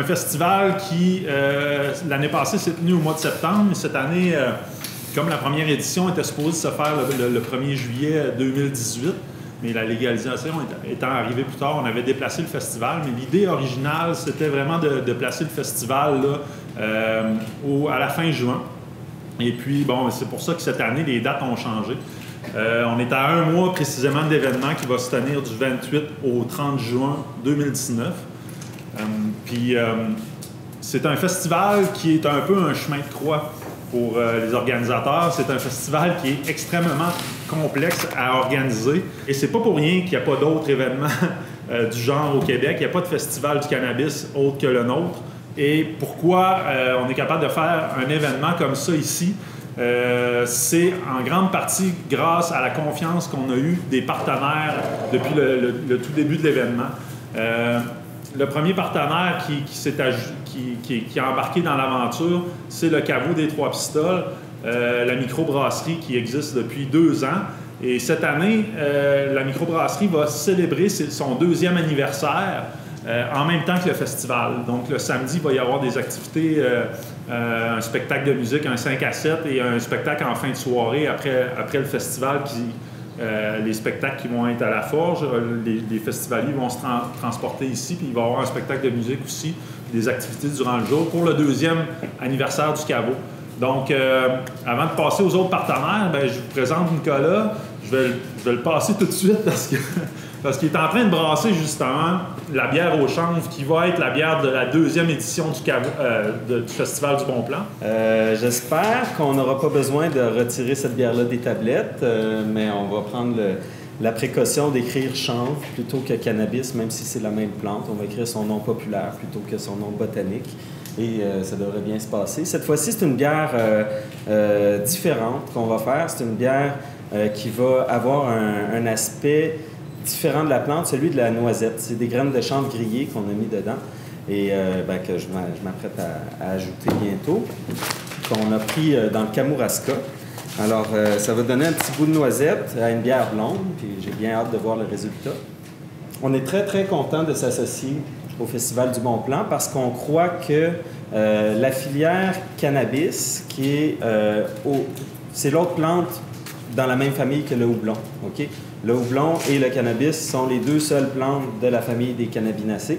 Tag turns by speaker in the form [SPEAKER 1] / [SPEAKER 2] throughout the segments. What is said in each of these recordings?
[SPEAKER 1] un festival qui, l'année passée, s'est tenu au mois de septembre. Et cette année, comme la première édition était supposée se faire le 1er juillet 2018, mais la légalisation étant arrivée plus tard, on avait déplacé le festival. Mais l'idée originale, c'était vraiment de placer le festival là, à la fin juin. Et puis, bon, c'est pour ça que cette année, les dates ont changé. On est à un mois précisément de l'événement qui va se tenir du 28 au 30 juin 2019. C'est un festival qui est un peu un chemin de croix pour les organisateurs. C'est un festival qui est extrêmement complexe à organiser. Et c'est pas pour rien qu'il n'y a pas d'autres événements du genre au Québec. Il n'y a pas de festival du cannabis autre que le nôtre. Et pourquoi on est capable de faire un événement comme ça ici? C'est en grande partie grâce à la confiance qu'on a eue des partenaires depuis le tout début de l'événement. Le premier partenaire qui a embarqué dans l'aventure, c'est le caveau des Trois Pistoles, la microbrasserie qui existe depuis 2 ans. Et cette année, la microbrasserie va célébrer son 2e anniversaire en même temps que le festival. Donc, le samedi, il va y avoir des activités, un spectacle de musique, un 5 à 7 et un spectacle en fin de soirée après le festival les spectacles qui vont être à la Forge, les festivaliers vont se transporter ici, puis il va y avoir un spectacle de musique aussi, puis des activités durant le jour pour le 2e anniversaire du caveau. Donc, avant de passer aux autres partenaires, bien, je vous présente Nicolas. Je vais le passer tout de suite parce qu'il est en train de brasser justement la bière au chanvre qui va être la bière de la 2e édition du Festival du Bon Plan.
[SPEAKER 2] J'espère qu'on n'aura pas besoin de retirer cette bière-là des tablettes, mais on va prendre la précaution d'écrire chanvre plutôt que cannabis, même si c'est la même plante. On va écrire son nom populaire plutôt que son nom botanique. Et ça devrait bien se passer. Cette fois-ci, c'est une bière différente qu'on va faire. C'est une bière qui va avoir un aspect différent de la plante, celui de la noisette. C'est des graines de chanvre grillées qu'on a mis dedans et que je m'apprête à ajouter bientôt, qu'on a pris dans le Kamouraska. Alors, ça va donner un petit goût de noisette à une bière blonde, puis j'ai bien hâte de voir le résultat. On est très, très content de s'associer au Festival du Bon Plan parce qu'on croit que la filière cannabis, qui est c'est l'autre plante dans la même famille que le houblon. Okay? Le houblon et le cannabis sont les 2 seules plantes de la famille des cannabinacées.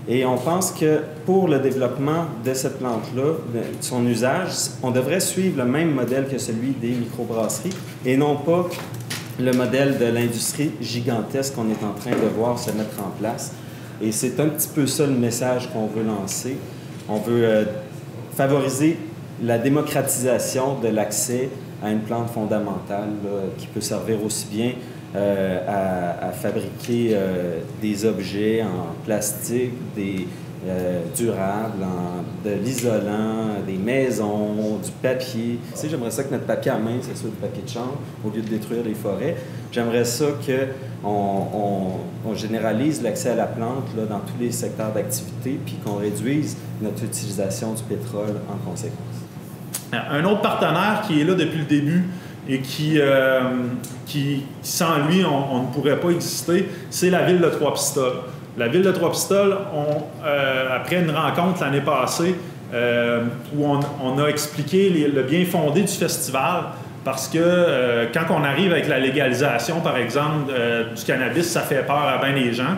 [SPEAKER 2] Et on pense que pour le développement de cette plante-là, de son usage, on devrait suivre le même modèle que celui des microbrasseries et non pas le modèle de l'industrie gigantesque qu'on est en train de voir se mettre en place. Et c'est un petit peu ça le message qu'on veut lancer. On veut favoriser la démocratisation de l'accès à une plante fondamentale là, qui peut servir aussi bien à fabriquer des objets en plastique, des durables, de l'isolant, des maisons, du papier. Tu sais, j'aimerais ça que notre papier à main, ce soit du papier de chanvre au lieu de détruire les forêts. J'aimerais ça qu'on généralise l'accès à la plante là, dans tous les secteurs d'activité puis qu'on réduise notre utilisation du pétrole en conséquence.
[SPEAKER 1] Un autre partenaire qui est là depuis le début et qui sans lui, on ne pourrait pas exister, c'est la Ville de Trois-Pistoles. La Ville de Trois-Pistoles, après une rencontre l'année passée où on a expliqué le bien fondé du festival, parce que quand on arrive avec la légalisation, par exemple, du cannabis, ça fait peur à bien des gens.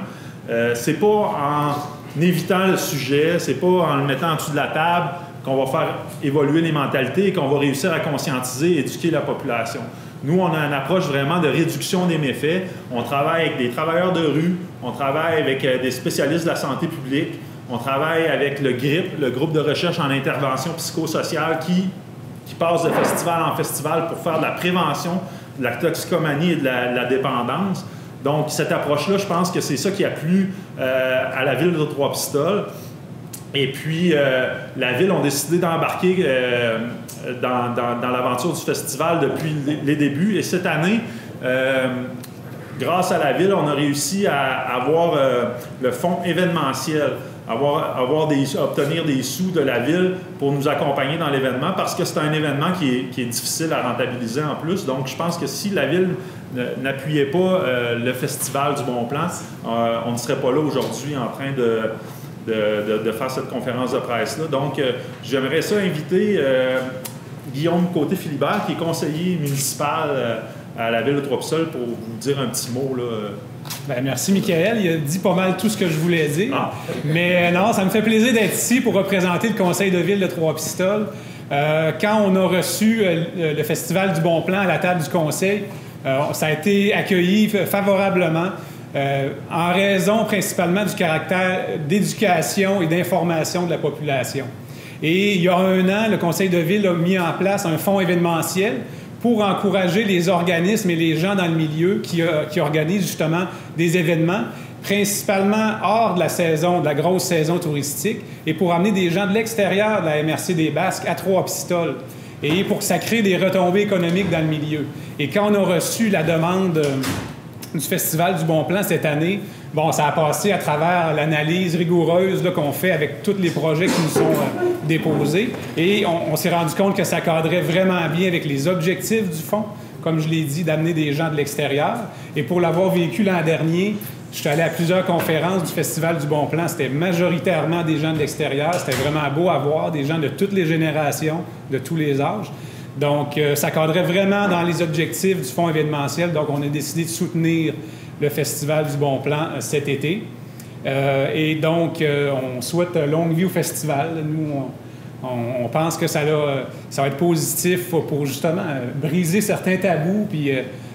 [SPEAKER 1] C'est pas en évitant le sujet, c'est pas en le mettant en dessous de la table qu'on va faire évoluer les mentalités et qu'on va réussir à conscientiser et éduquer la population. Nous, on a une approche vraiment de réduction des méfaits. On travaille avec des travailleurs de rue, on travaille avec des spécialistes de la santé publique, on travaille avec le GRIP, le groupe de recherche en intervention psychosociale, qui passe de festival en festival pour faire de la prévention de la toxicomanie et de la dépendance. Donc, cette approche-là, je pense que c'est ça qui a plu à la Ville de Trois-Pistoles. Et puis, la Ville a décidé d'embarquer dans l'aventure du festival depuis les débuts. Et cette année, grâce à la Ville, on a réussi à avoir le fonds événementiel, obtenir des sous de la Ville pour nous accompagner dans l'événement, parce que c'est un événement qui est difficile à rentabiliser en plus. Donc, je pense que si la Ville n'appuyait pas le Festival du Bon Plan, on ne serait pas là aujourd'hui en train de faire cette conférence de presse-là. Donc, j'aimerais ça inviter Guillaume Côté-Philibert, qui est conseiller municipal à la ville de Trois-Pistoles, pour vous dire un petit mot, là.
[SPEAKER 3] Bien, merci, Michael. Il a dit pas mal tout ce que je voulais dire. Ah. Mais non, ça me fait plaisir d'être ici pour représenter le conseil de ville de Trois-Pistoles. Quand on a reçu le Festival du Bon Plan à la table du conseil, ça a été accueilli favorablement en raison principalement du caractère d'éducation et d'information de la population. Et il y a 1 an, le conseil de ville a mis en place un fonds événementiel pour encourager les organismes et les gens dans le milieu qui organisent justement des événements, principalement hors de la saison, de la grosse saison touristique, et pour amener des gens de l'extérieur de la MRC des Basques à Trois-Pistoles, et pour que ça crée des retombées économiques dans le milieu. Et quand on a reçu la demande du Festival du Bon Plan cette année, bon, ça a passé à travers l'analyse rigoureuse qu'on fait avec tous les projets qui nous sont déposés. Et on s'est rendu compte que ça cadrait vraiment bien avec les objectifs du fonds, comme je l'ai dit, d'amener des gens de l'extérieur. Et pour l'avoir vécu l'an dernier, je suis allé à plusieurs conférences du Festival du Bon Plan. C'était majoritairement des gens de l'extérieur. C'était vraiment beau à voir, des gens de toutes les générations, de tous les âges. Donc, ça cadrait vraiment dans les objectifs du fonds événementiel. Donc, on a décidé de soutenir le Festival du Bon Plan cet été. Et donc, on souhaite longue vie au festival. Nous, on pense que ça va être positif pour justement briser certains tabous puis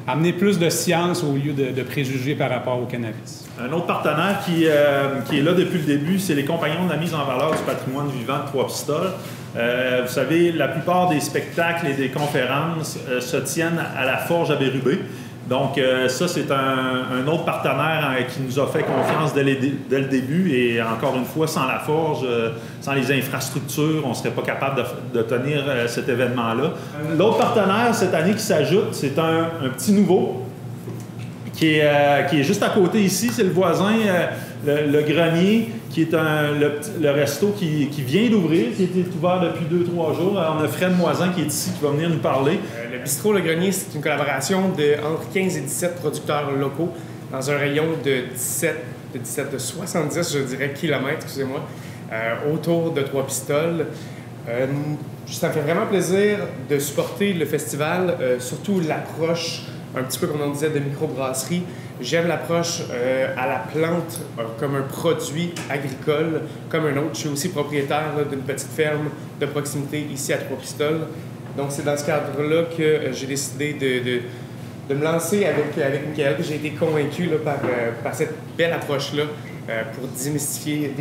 [SPEAKER 3] amener plus de science au lieu de préjugés par rapport au cannabis.
[SPEAKER 1] Un autre partenaire qui est là depuis le début, c'est les Compagnons de la mise en valeur du patrimoine vivant de Trois-Pistoles. Vous savez, la plupart des spectacles et des conférences se tiennent à la Forge à Bérubé. Donc, ça, c'est un autre partenaire qui nous a fait confiance dès le début. Et encore une fois, sans la Forge, sans les infrastructures, on ne serait pas capable de tenir cet événement-là. L'autre partenaire cette année qui s'ajoute, c'est un petit nouveau qui est juste à côté ici. C'est le voisin, le Grenier, qui est le resto qui vient d'ouvrir, qui a été ouvert depuis 2-3 jours. On a Fred Moisan qui est ici, qui va venir nous parler.
[SPEAKER 4] Le bistrot Le Grenier, c'est une collaboration entre 15 et 17 producteurs locaux dans un rayon de 70, je dirais, kilomètres, excusez-moi, autour de Trois-Pistoles. Ça me fait vraiment plaisir de supporter le festival, surtout l'approche, un petit peu comme on disait, de microbrasserie. J'aime l'approche à la plante comme un produit agricole, comme un autre. Je suis aussi propriétaire d'une petite ferme de proximité ici à Trois-Pistoles. Donc, c'est dans ce cadre-là que j'ai décidé de me lancer avec Michael. J'ai été convaincu par cette belle approche-là pour démystifier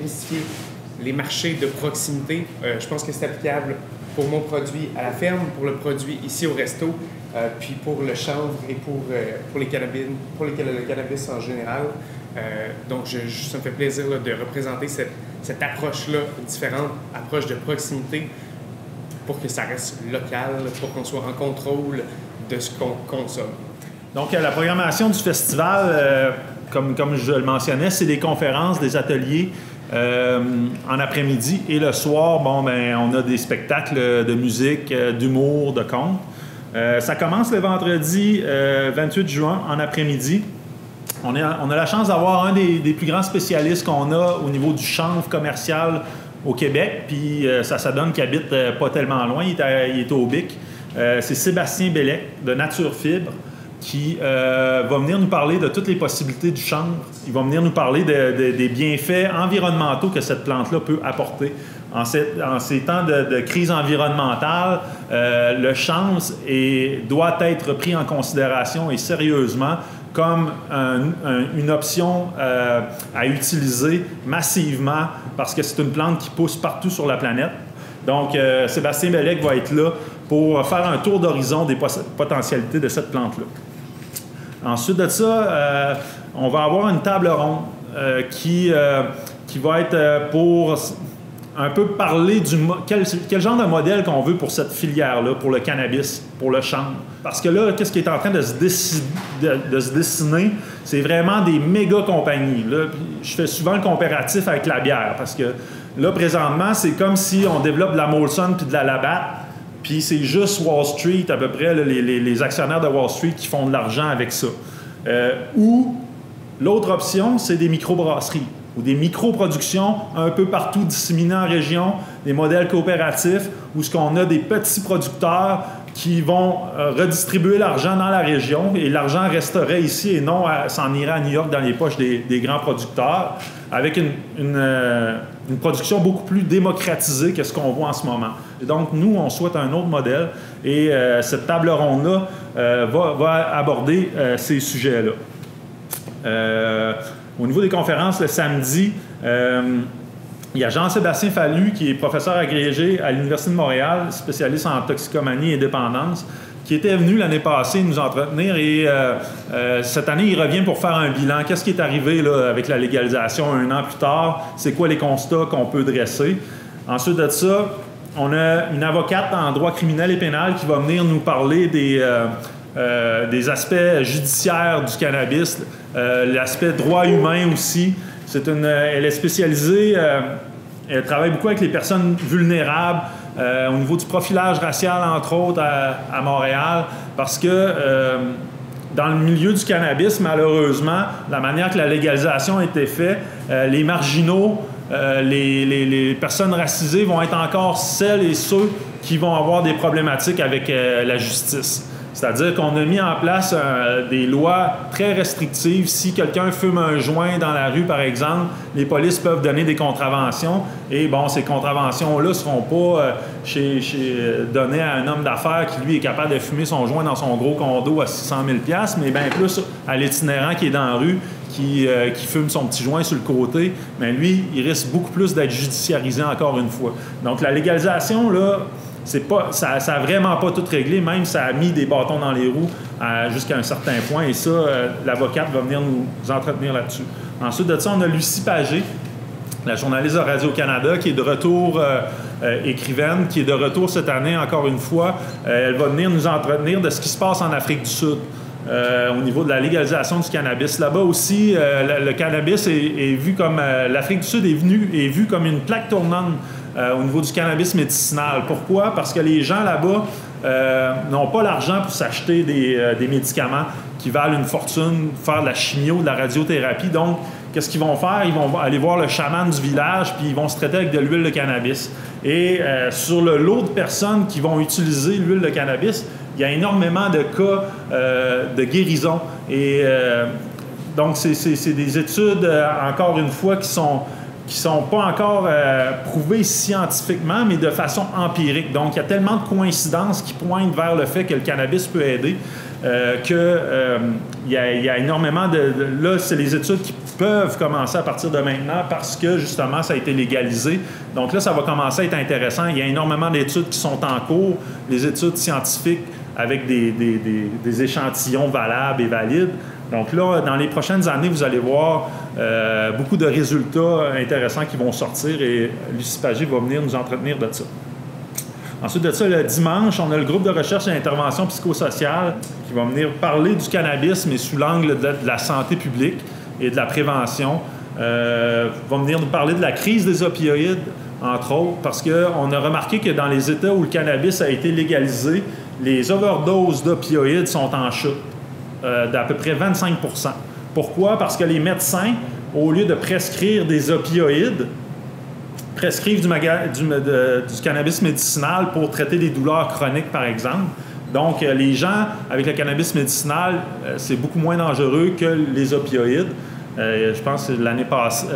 [SPEAKER 4] les marchés de proximité. Je pense que c'est applicable pour mon produit à la ferme, pour le produit ici au resto, puis pour le chanvre et pour le cannabis en général. Donc, ça me fait plaisir de représenter cette approche-là, différente approche de proximité, pour que ça reste local, pour qu'on soit en contrôle de ce qu'on consomme.
[SPEAKER 1] Donc, la programmation du festival, comme je le mentionnais, c'est des conférences, des ateliers en après-midi. Et le soir, on a des spectacles de musique, d'humour, de contes. Ça commence le vendredi 28 juin en après-midi. On a la chance d'avoir un des plus grands spécialistes qu'on a au niveau du chanvre commercial au Québec. Puis ça donne qu'il habite pas tellement loin. Il est au Bic. C'est Sébastien Bellec de Nature Fibre qui va venir nous parler de toutes les possibilités du chanvre. Il va venir nous parler des bienfaits environnementaux que cette plante-là peut apporter. En ces temps de crise environnementale, le chanvre doit être pris en considération et sérieusement comme une option à utiliser massivement parce que c'est une plante qui pousse partout sur la planète. Donc, Sébastien Bellec va être là pour faire un tour d'horizon des potentialités de cette plante-là. Ensuite de ça, on va avoir une table ronde qui va être pour un peu parler quel genre de modèle qu'on veut pour cette filière-là, pour le cannabis, pour le chanvre. Parce que là, qu'est-ce qui est en train de se dessiner, c'est vraiment des méga compagnies. Là, je fais souvent le comparatif avec la bière, parce que là, présentement, c'est comme si on développe de la Molson puis de la Labatt, puis c'est juste Wall Street, à peu près, là, les actionnaires de Wall Street qui font de l'argent avec ça. Ou l'autre option, c'est des microbrasseries. ou des micro-productions un peu partout disséminées en région, des modèles coopératifs où ce qu'on a des petits producteurs qui vont redistribuer l'argent dans la région et l'argent resterait ici et non s'en irait à New York dans les poches des grands producteurs avec une production beaucoup plus démocratisée que ce qu'on voit en ce moment. Et donc, nous, on souhaite un autre modèle et cette table ronde-là va aborder ces sujets-là. Au niveau des conférences, le samedi, il y a Jean-Sébastien Fallu, qui est professeur agrégé à l'Université de Montréal, spécialiste en toxicomanie et dépendance, qui était venu l'année passée nous entretenir et cette année, il revient pour faire un bilan. Qu'est-ce qui est arrivé là, avec la légalisation un an plus tard? C'est quoi les constats qu'on peut dresser? Ensuite de ça, on a une avocate en droit criminel et pénal qui va venir nous parler des aspects judiciaires du cannabis, l'aspect droit humain aussi. Elle est spécialisée, elle travaille beaucoup avec les personnes vulnérables au niveau du profilage racial, entre autres, à Montréal, parce que dans le milieu du cannabis, malheureusement, la manière que la légalisation a été faite, les marginaux, les personnes racisées vont être encore celles et ceux qui vont avoir des problématiques avec la justice. C'est-à-dire qu'on a mis en place des lois très restrictives. Si quelqu'un fume un joint dans la rue, par exemple, les polices peuvent donner des contraventions. Et bon, ces contraventions-là ne seront pas données à un homme d'affaires qui, lui, est capable de fumer son joint dans son gros condo à 600 000 $, mais bien plus à l'itinérant qui est dans la rue, qui fume son petit joint sur le côté. Mais lui, il risque beaucoup plus d'être judiciarisé encore une fois. Donc, la légalisation, là, ça n'a vraiment pas tout réglé, même ça a mis des bâtons dans les roues jusqu'à un certain point. Et ça, l'avocate va venir nous entretenir là-dessus. Ensuite de ça, on a Lucie Pagé, la journaliste de Radio-Canada, qui est de retour, écrivaine, qui est de retour cette année, encore une fois. Elle va venir nous entretenir de ce qui se passe en Afrique du Sud. Au niveau de la légalisation du cannabis. Là-bas aussi, le cannabis est vu comme... l'Afrique du Sud est vue comme une plaque tournante au niveau du cannabis médicinal. Pourquoi? Parce que les gens là-bas n'ont pas l'argent pour s'acheter des médicaments qui valent une fortune, faire de la chimio, de la radiothérapie. Donc, qu'est-ce qu'ils vont faire? Ils vont aller voir le chaman du village puis ils vont se traiter avec de l'huile de cannabis. Et sur le lot de personnes qui vont utiliser l'huile de cannabis, il y a énormément de cas de guérison. Et donc, c'est des études, encore une fois, qui sont pas encore prouvées scientifiquement, mais de façon empirique. Donc, il y a tellement de coïncidences qui pointent vers le fait que le cannabis peut aider il y a énormément là, c'est les études qui peuvent commencer à partir de maintenant parce que, justement, ça a été légalisé. Donc là, ça va commencer à être intéressant. Il y a énormément d'études qui sont en cours, les études scientifiques avec des échantillons valables et valides. Donc là, dans les prochaines années, vous allez voir beaucoup de résultats intéressants qui vont sortir et Lucie Pagé va venir nous entretenir de ça. Ensuite de ça, le dimanche, on a le groupe de recherche et d'intervention psychosociale qui va venir parler du cannabis, mais sous l'angle de la santé publique et de la prévention. Va venir nous parler de la crise des opioïdes, entre autres, parce qu'on a remarqué que dans les États où le cannabis a été légalisé, les overdoses d'opioïdes sont en chute d'à peu près 25 %. Pourquoi? Parce que les médecins, au lieu de prescrire des opioïdes, prescrivent du cannabis médicinal pour traiter des douleurs chroniques, par exemple. Donc, les gens avec le cannabis médicinal, c'est beaucoup moins dangereux que les opioïdes. Je pense que l'année passée,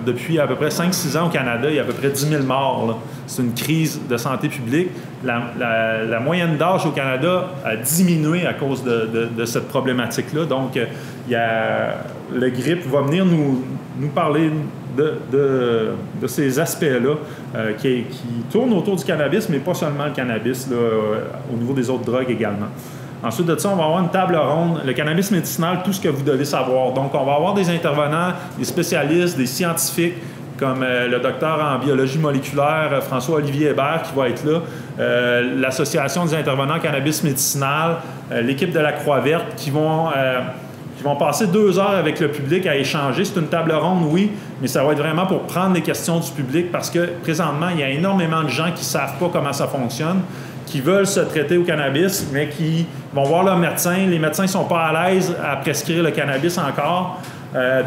[SPEAKER 1] depuis à peu près 5-6 ans au Canada, il y a à peu près 10 000 morts. C'est une crise de santé publique. La moyenne d'âge au Canada a diminué à cause de cette problématique-là. Donc, le GRIP va venir nous parler de ces aspects-là qui tournent autour du cannabis, mais pas seulement le cannabis, là, au niveau des autres drogues également. Ensuite de ça, on va avoir une table ronde, le cannabis médicinal, tout ce que vous devez savoir. Donc, on va avoir des intervenants, des spécialistes, des scientifiques, comme le docteur en biologie moléculaire, François-Olivier Hébert, qui va être là, l'Association des intervenants en cannabis médicinal, l'équipe de la Croix-Verte, qui vont passer 2 heures avec le public à échanger. C'est une table ronde, oui, mais ça va être vraiment pour prendre les questions du public parce que, présentement, il y a énormément de gens qui ne savent pas comment ça fonctionne, qui veulent se traiter au cannabis, mais qui vont voir leur médecin. Les médecins ne sont pas à l'aise à prescrire le cannabis encore.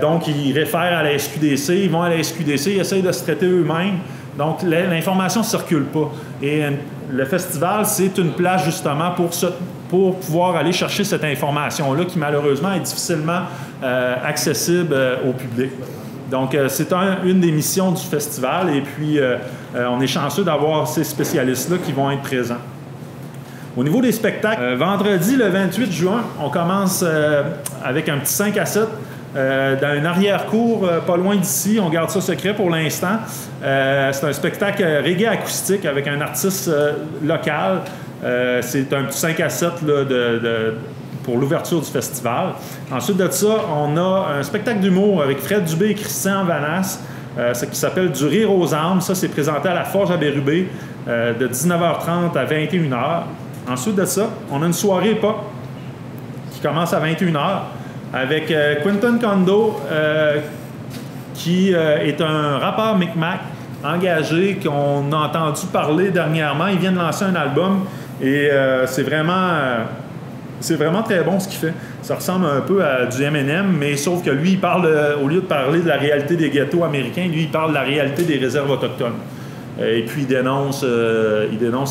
[SPEAKER 1] Donc, ils réfèrent à la SQDC, ils vont à la SQDC, ils essayent de se traiter eux-mêmes. Donc, l'information ne circule pas. Et le festival, c'est une place justement pour pouvoir aller chercher cette information-là qui, malheureusement, est difficilement accessible au public. Donc, c'est une des missions du festival. Et puis, on est chanceux d'avoir ces spécialistes-là qui vont être présents. Au niveau des spectacles, vendredi, le 28 juin, on commence avec un petit 5 à 7 dans une arrière-cour pas loin d'ici. On garde ça secret pour l'instant. C'est un spectacle reggae acoustique avec un artiste local. C'est un petit 5 à 7 là, pour l'ouverture du festival. Ensuite de ça, on a un spectacle d'humour avec Fred Dubé et Christian Vanasse, qui s'appelle Du rire aux âmes. Ça, c'est présenté à la Forge à Bérubé de 19h30 à 21h. Ensuite de ça, on a une soirée pop qui commence à 21h avec Quentin Kondo, qui est un rappeur Micmac engagé qu'on a entendu parler dernièrement. Il vient de lancer un album et c'est vraiment très bon ce qu'il fait. Ça ressemble un peu à du Eminem, mais sauf que lui, il parle, au lieu de parler de la réalité des ghettos américains, lui, il parle de la réalité des réserves autochtones. Et puis, il dénonce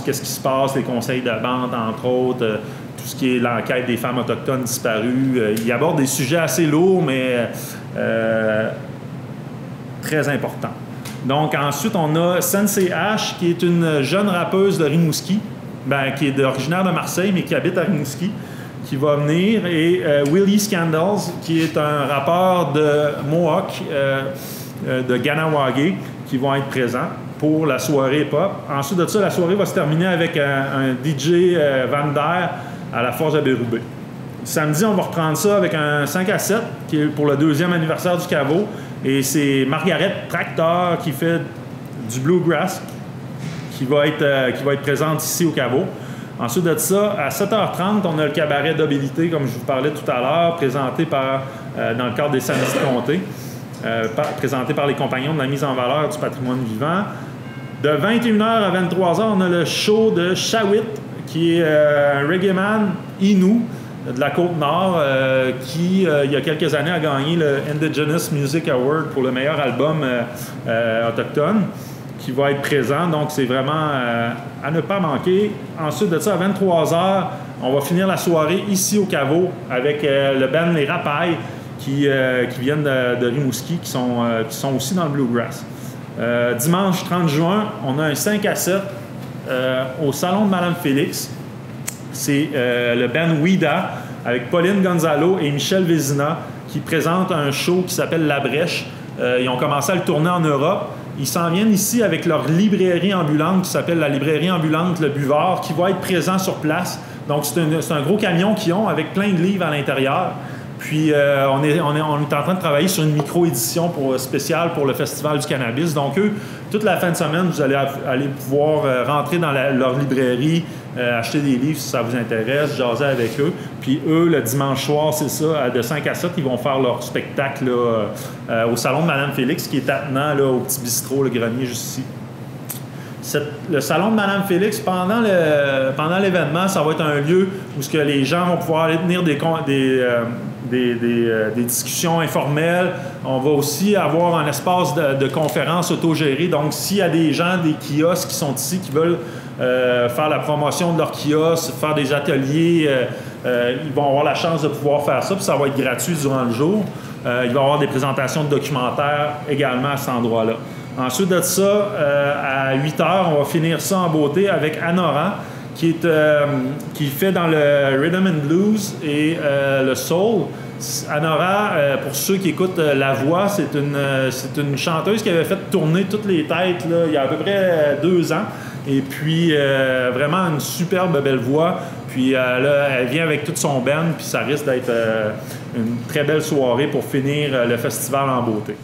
[SPEAKER 1] qu'est-ce qui se passe, les conseils de bande, entre autres, tout ce qui est l'enquête des femmes autochtones disparues. Il aborde des sujets assez lourds, mais très importants. Donc, ensuite, on a Sensei H, qui est une jeune rappeuse de Rimouski, qui est originaire de Marseille, mais qui habite à Rimouski, qui va venir, et Willie Scandals, qui est un rappeur de Mohawk, de Ganawagé, qui vont être présents pour la soirée pop. Ensuite de ça, la soirée va se terminer avec un DJ Van Der à la Forge à Bérubé. Samedi, on va reprendre ça avec un 5 à 7, qui est pour le 2e anniversaire du caveau, et c'est Margaret Tractor qui fait du bluegrass, qui va être présente ici au caveau. Ensuite de ça, à 7h30, on a le cabaret d'habilité, comme je vous parlais tout à l'heure, présenté dans le cadre des Samedis de Comté, présenté par les Compagnons de la mise en valeur du patrimoine vivant. De 21h à 23h, on a le show de Shawit, qui est un reggae-man Innu de la Côte-Nord, qui, il y a quelques années, a gagné le Indigenous Music Award pour le meilleur album autochtone, qui va être présent. Donc, c'est vraiment à ne pas manquer. Ensuite de ça, à 23h, on va finir la soirée ici au caveau avec le band Les Rapailles qui viennent de Rimouski, qui sont aussi dans le bluegrass. Dimanche 30 juin, on a un 5 à 7 au Salon de Madame Félix. C'est le band Ouida avec Pauline Gonzalo et Michel Vézina qui présentent un show qui s'appelle La Brèche. Ils ont commencé à le tourner en Europe. Ils s'en viennent ici avec leur librairie ambulante qui s'appelle la librairie ambulante Le Buvard, qui va être présent sur place. Donc, c'est un gros camion qu'ils ont avec plein de livres à l'intérieur. Puis, on est en train de travailler sur une micro-édition spéciale pour le Festival du cannabis. Donc, eux, toute la fin de semaine, vous allez pouvoir rentrer dans leur librairie, acheter des livres si ça vous intéresse, jaser avec eux. Puis, eux, le dimanche soir, c'est ça, de 5 à 7, ils vont faire leur spectacle là, au Salon de Madame Félix, qui est attenant là, au petit bistrot, le grenier, juste ici. Le Salon de Madame Félix, pendant l'événement, ça va être un lieu où ce que les gens vont pouvoir aller tenir des discussions informelles. On va aussi avoir un espace de conférence autogéré. Donc, s'il y a des gens, des kiosques qui sont ici, qui veulent faire la promotion de leur kiosque, faire des ateliers, ils vont avoir la chance de pouvoir faire ça, puis ça va être gratuit durant le jour. Il va y avoir des présentations de documentaires également à cet endroit-là. Ensuite de ça, à 8h, on va finir ça en beauté avec Anora, qui fait dans le rhythm and blues et le soul. Anora, pour ceux qui écoutent La Voix, c'est une chanteuse qui avait fait tourner toutes les têtes là, il y a à peu près 2 ans. Et puis, vraiment une superbe belle voix. Puis là, elle vient avec toute son band, puis ça risque d'être une très belle soirée pour finir le festival en beauté.